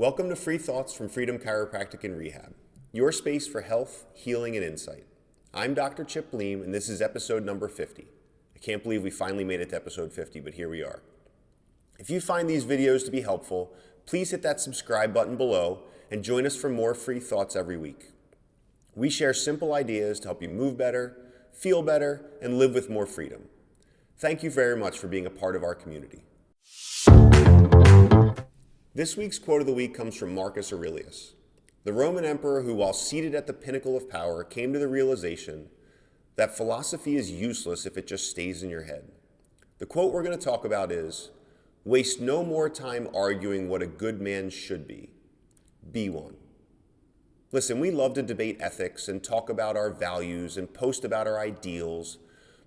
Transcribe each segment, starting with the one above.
Welcome to Free Thoughts from Freedom Chiropractic and Rehab, your space for health, healing, and insight. I'm Dr. Chip Leem, and this is episode number 50. I can't believe we finally made it to episode 50, but here we are. If you find these videos to be helpful, please hit that subscribe button below and join us for more free thoughts every week. We share simple ideas to help you move better, feel better, and live with more freedom. Thank you very much for being a part of our community. This week's quote of the week comes from Marcus Aurelius, the Roman emperor who, while seated at the pinnacle of power, came to the realization that philosophy is useless if it just stays in your head. The quote we're going to talk about is, "Waste no more time arguing what a good man should be one." Listen, we love to debate ethics and talk about our values and post about our ideals,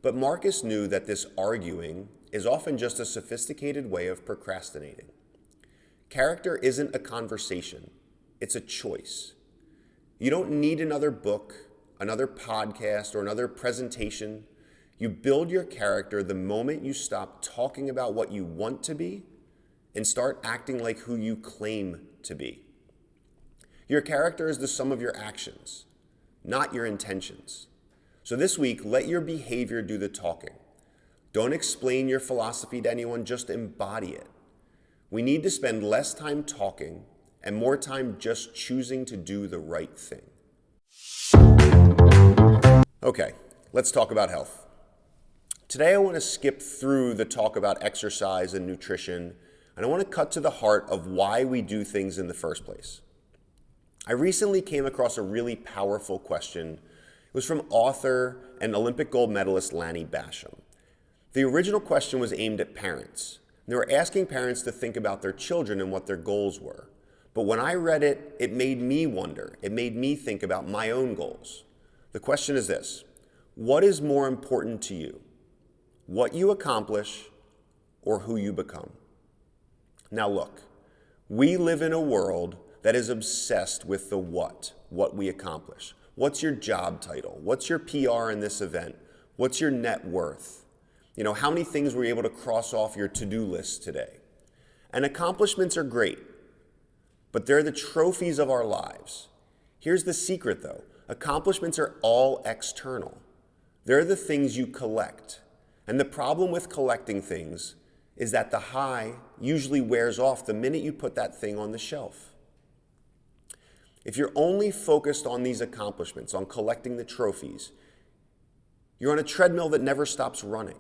but Marcus knew that this arguing is often just a sophisticated way of procrastinating. Character isn't a conversation, it's a choice. You don't need another book, another podcast, or another presentation. You build your character the moment you stop talking about what you want to be and start acting like who you claim to be. Your character is the sum of your actions, not your intentions. So this week, let your behavior do the talking. Don't explain your philosophy to anyone, just embody it. We need to spend less time talking and more time just choosing to do the right thing. Okay, let's talk about health. Today I want to skip through the talk about exercise and nutrition, and I want to cut to the heart of why we do things in the first place. I recently came across a really powerful question. It was from author and Olympic gold medalist Lanny Bassham. The original question was aimed at parents. They were asking parents to think about their children and what their goals were. But when I read it, it made me wonder. It made me think about my own goals. The question is this: what is more important to you? What you accomplish or who you become? Now look, we live in a world that is obsessed with the what we accomplish. What's your job title? What's your PR in this event? What's your net worth? How many things were you able to cross off your to-do list today? And accomplishments are great, but they're the trophies of our lives. Here's the secret though. Accomplishments are all external. They're the things you collect. And the problem with collecting things is that the high usually wears off the minute you put that thing on the shelf. If you're only focused on these accomplishments, on collecting the trophies, you're on a treadmill that never stops running.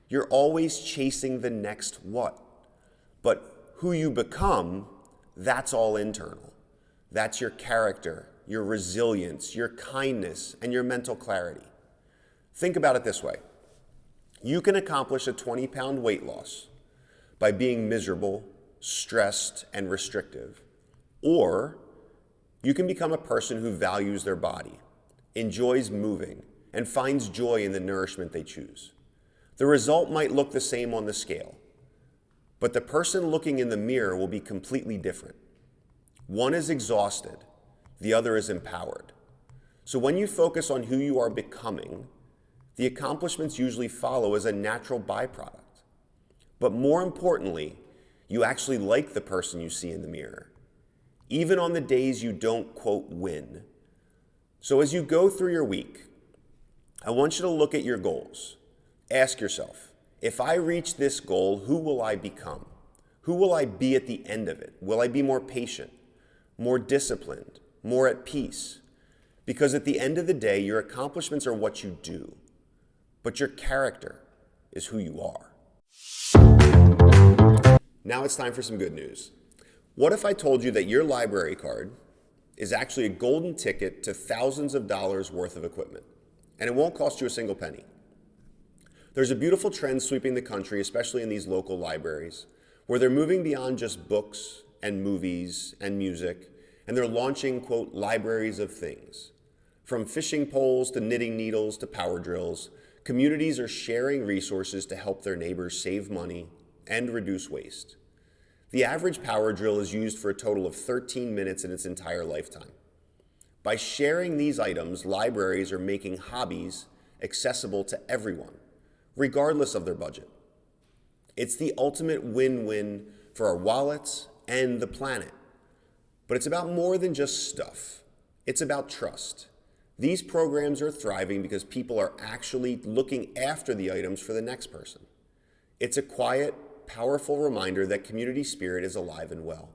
You're always chasing the next what. But who you become, that's all internal. That's your character, your resilience, your kindness, and your mental clarity. Think about it this way. You can accomplish a 20-pound weight loss by being miserable, stressed, and restrictive. Or you can become a person who values their body, enjoys moving, and finds joy in the nourishment they choose. The result might look the same on the scale, but the person looking in the mirror will be completely different. One is exhausted, the other is empowered. So when you focus on who you are becoming, the accomplishments usually follow as a natural byproduct. But more importantly, you actually like the person you see in the mirror, even on the days you don't, quote, win. So as you go through your week, I want you to look at your goals. Ask yourself, if I reach this goal, who will I become? Who will I be at the end of it? Will I be more patient, more disciplined, more at peace? Because at the end of the day, your accomplishments are what you do, but your character is who you are. Now it's time for some good news. What if I told you that your library card is actually a golden ticket to thousands of dollars worth of equipment, and it won't cost you a single penny? There's a beautiful trend sweeping the country, especially in these local libraries, where they're moving beyond just books and movies and music, and they're launching, quote, libraries of things. From fishing poles to knitting needles to power drills, communities are sharing resources to help their neighbors save money and reduce waste. The average power drill is used for a total of 13 minutes in its entire lifetime. By sharing these items, libraries are making hobbies accessible to everyone, regardless of their budget. It's the ultimate win-win for our wallets and the planet. But it's about more than just stuff. It's about trust. These programs are thriving because people are actually looking after the items for the next person. It's a quiet, powerful reminder that community spirit is alive and well.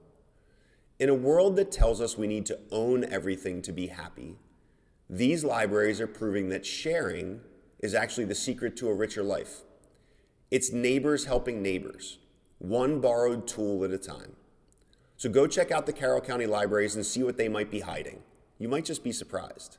In a world that tells us we need to own everything to be happy, these libraries are proving that sharing is actually the secret to a richer life. It's neighbors helping neighbors, one borrowed tool at a time. So go check out the Carroll County Libraries and see what they might be hiding. You might just be surprised.